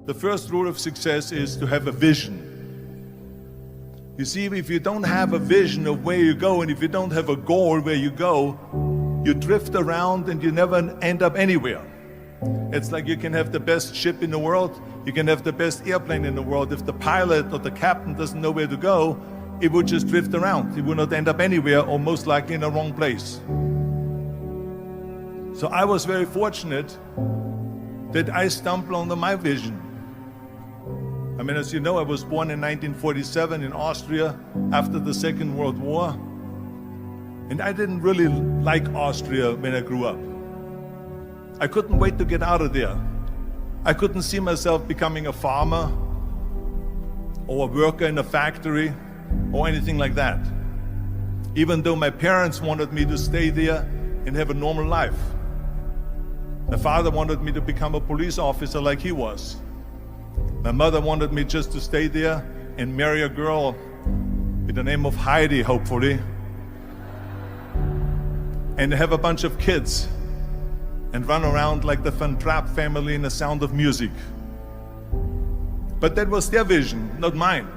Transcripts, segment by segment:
The first rule of success is to have a vision. You see, if you don't have a vision of where you go, and if you don't have a goal where you go, you drift around and you never end up anywhere. It's like you can have the best ship in the world, you can have the best airplane in the world. If the pilot or the captain doesn't know where to go, it would just drift around. It would not end up anywhere, or most likely in the wrong place. So I was very fortunate that I stumbled onto my vision. I mean, as you know, I was born in 1947 in Austria after the Second World War. And I didn't really like Austria when I grew up. I couldn't wait to get out of there. I couldn't see myself becoming a farmer or a worker in a factory or anything like that. Even though my parents wanted me to stay there and have a normal life. My father wanted me to become a police officer like he was. My mother wanted me just to stay there and marry a girl with the name of Heidi, hopefully, and have a bunch of kids and run around like the Van Trapp family in The Sound of Music. But that was their vision, not mine.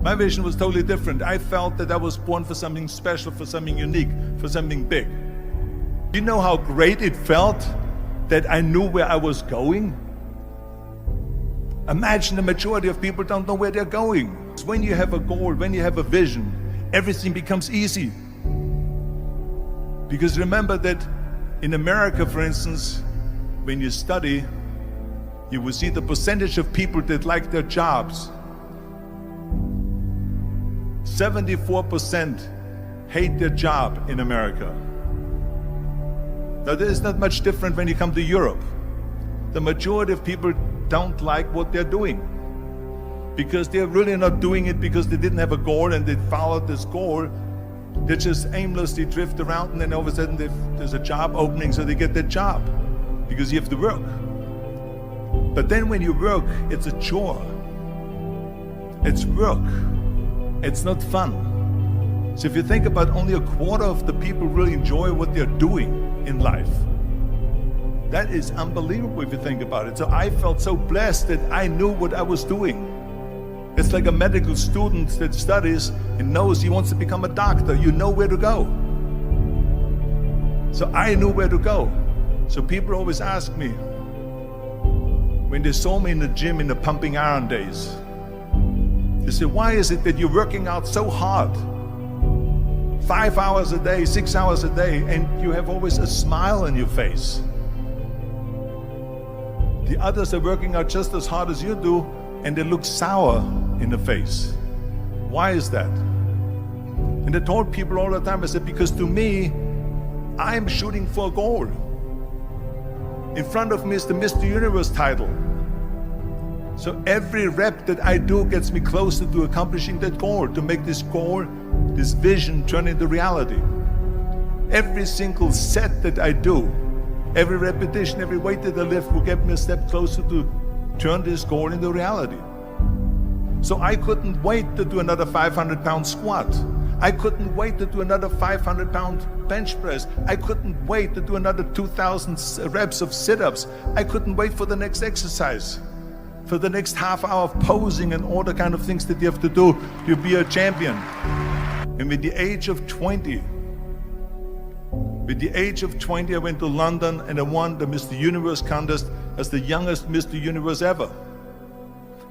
My vision was totally different. I felt that I was born for something special, for something unique, for something big. Do you know how great it felt that I knew where I was going? Imagine the majority of people don't know where they're going. When you have a goal, when you have a vision, everything becomes easy. Because remember that in America, for instance, when you study, you will see the percentage of people that like their jobs. 74% hate their job in America. Now, there is not much different when you come to Europe. The majority of people don't like what they're doing because they're really not doing it because they didn't have a goal and they followed this goal. They just aimlessly drift around, and then all of a sudden there's a job opening, so they get that job because you have to work. But then when you work, it's a chore. It's work. It's not fun. So if you think about, only a quarter of the people really enjoy what they're doing in life. That is unbelievable if you think about it. So I felt so blessed that I knew what I was doing. It's like a medical student that studies and knows he wants to become a doctor. You know where to go. So I knew where to go. So people always ask me, when they saw me in the gym in the pumping iron days, they say, why is it that you're working out so hard? 5 hours a day, 6 hours a day, and you have always a smile on your face. The others are working out just as hard as you do, and they look sour in the face. Why is that? And I told people all the time, I said, because to me, I'm shooting for a goal. In front of me is the Mr. Universe title. So every rep that I do gets me closer to accomplishing that goal, to make this goal, this vision turn into reality. Every single set that I do, every repetition, every weight that I lift will get me a step closer to turn this goal into reality. So I couldn't wait to do another 500-pound squat. I couldn't wait to do another 500-pound bench press. I couldn't wait to do another 2,000 reps of sit-ups. I couldn't wait for the next exercise, for the next half hour of posing and all the kind of things that you have to do to be a champion. And with the age of 20, I went to London and I won the Mr. Universe contest as the youngest Mr. Universe ever.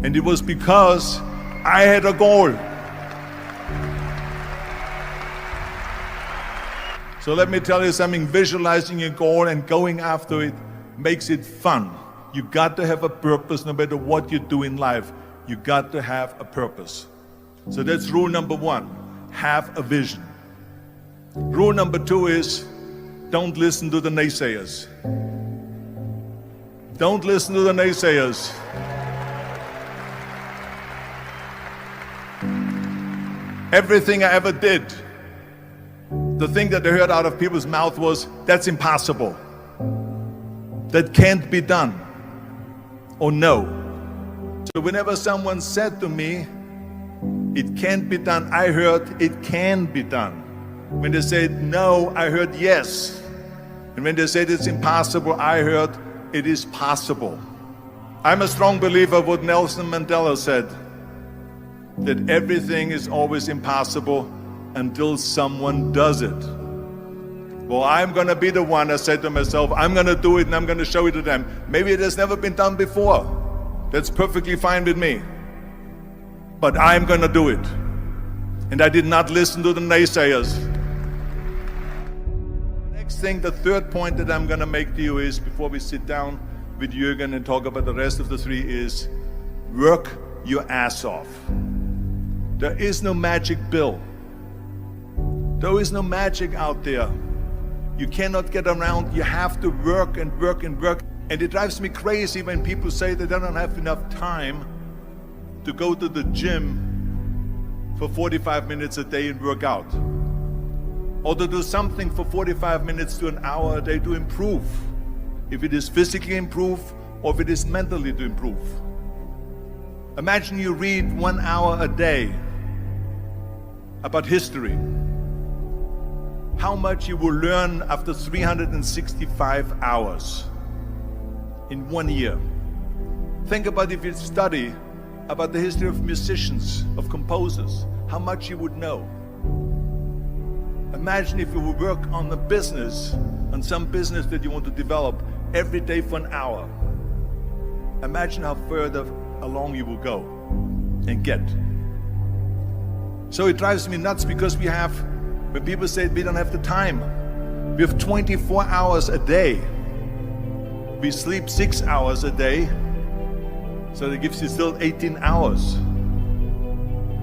And it was because I had a goal. So let me tell you something, visualizing a goal and going after it makes it fun. You got to have a purpose no matter what you do in life. You got to have a purpose. So that's rule number one, have a vision. Rule number two is, don't listen to the naysayers. Don't listen to the naysayers. Everything I ever did, the thing that I heard out of people's mouth was, that's impossible. That can't be done. Or no. So whenever someone said to me, it can't be done, I heard, it can be done. When they said no, I heard yes. And when they said it's impossible, I heard it is possible. I'm a strong believer of what Nelson Mandela said, that everything is always impossible until someone does it. Well, I'm going to be the one, I said to myself, I'm going to do it and I'm going to show it to them. Maybe it has never been done before. That's perfectly fine with me. But I'm going to do it. And I did not listen to the naysayers. Next thing, the third point that I'm going to make to you is, before we sit down with Jürgen and talk about the rest of the three, is work your ass off. There is no magic pill. There is no magic out there. You cannot get around. You have to work and work and work. And it drives me crazy when people say that they don't have enough time to go to the gym for 45 minutes a day and work out. Or to do something for 45 minutes to an hour a day to improve. If it is physically improve or if it is mentally to improve. Imagine you read 1 hour a day about history. How much you will learn after 365 hours in 1 year. Think about if you study about the history of musicians, of composers, how much you would know. Imagine if you would work on a business, on some business that you want to develop every day for an hour. Imagine how further along you will go and get. So it drives me nuts because when people say we don't have the time, we have 24 hours a day. We sleep 6 hours a day, so that gives you still 18 hours.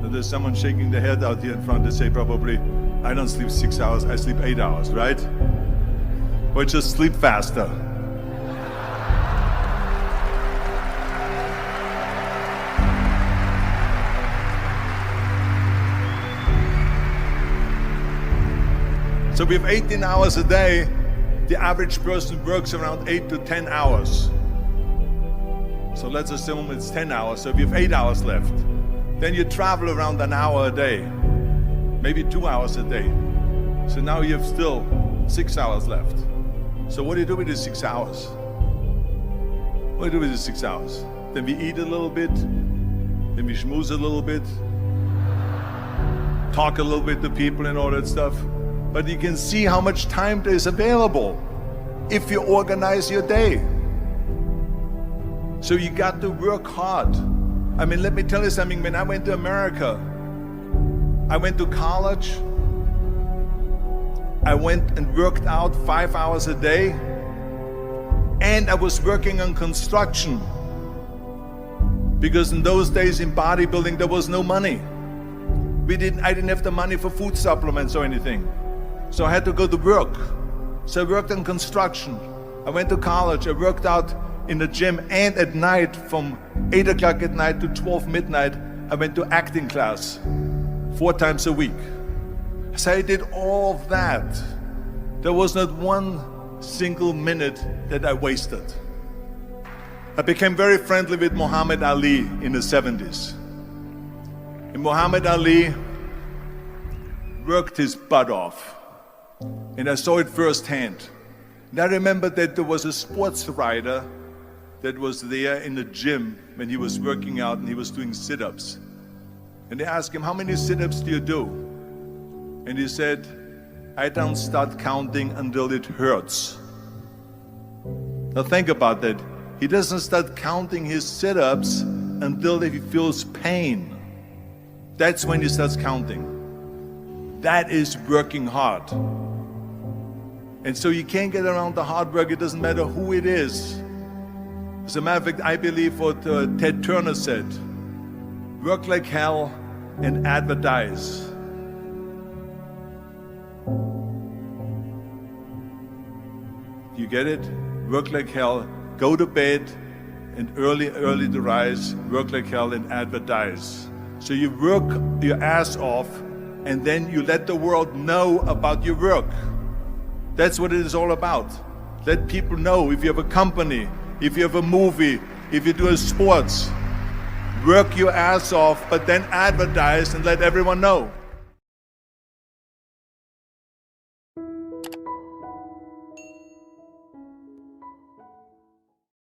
So there's someone shaking their head out here in front. They say probably, I don't sleep 6 hours, I sleep 8 hours, right? Or just sleep faster. So we have 18 hours a day. The average person works around 8 to 10 hours. So let's assume it's 10 hours, so we have 8 hours left. Then you travel around an hour a day, maybe 2 hours a day. So now you have still 6 hours left. So what do you do with these 6 hours? What do you do with these 6 hours? Then we eat a little bit, then we schmooze a little bit, talk a little bit to people and all that stuff. But you can see how much time there is available if you organize your day. So you got to work hard. I mean, let me tell you something. When I went to America, I went to college. I went and worked out 5 hours a day. And I was working on construction. Because in those days in bodybuilding, there was no money. I didn't have the money for food supplements or anything. So I had to go to work. So I worked on construction. I went to college. I worked out in the gym, and at night from 8 o'clock at night to 12 midnight, I went to acting class 4 times a week. So I did all of that. There was not one single minute that I wasted. I became very friendly with Muhammad Ali in the 70s. And Muhammad Ali worked his butt off. And I saw it firsthand. And I remember that there was a sports writer that was there in the gym when he was working out and he was doing sit-ups. And they asked him, how many sit-ups do you do? And he said, I don't start counting until it hurts. Now think about that. He doesn't start counting his sit-ups until he feels pain. That's when he starts counting. That is working hard. And so you can't get around the hard work. It doesn't matter who it is. As a matter of fact, I believe what Ted Turner said, work like hell and advertise. You get it? Work like hell, go to bed, and early to rise, work like hell and advertise. So you work your ass off, and then you let the world know about your work. That's what it is all about. Let people know. If you have a company, if you have a movie, if you do a sports, work your ass off, but then advertise and let everyone know.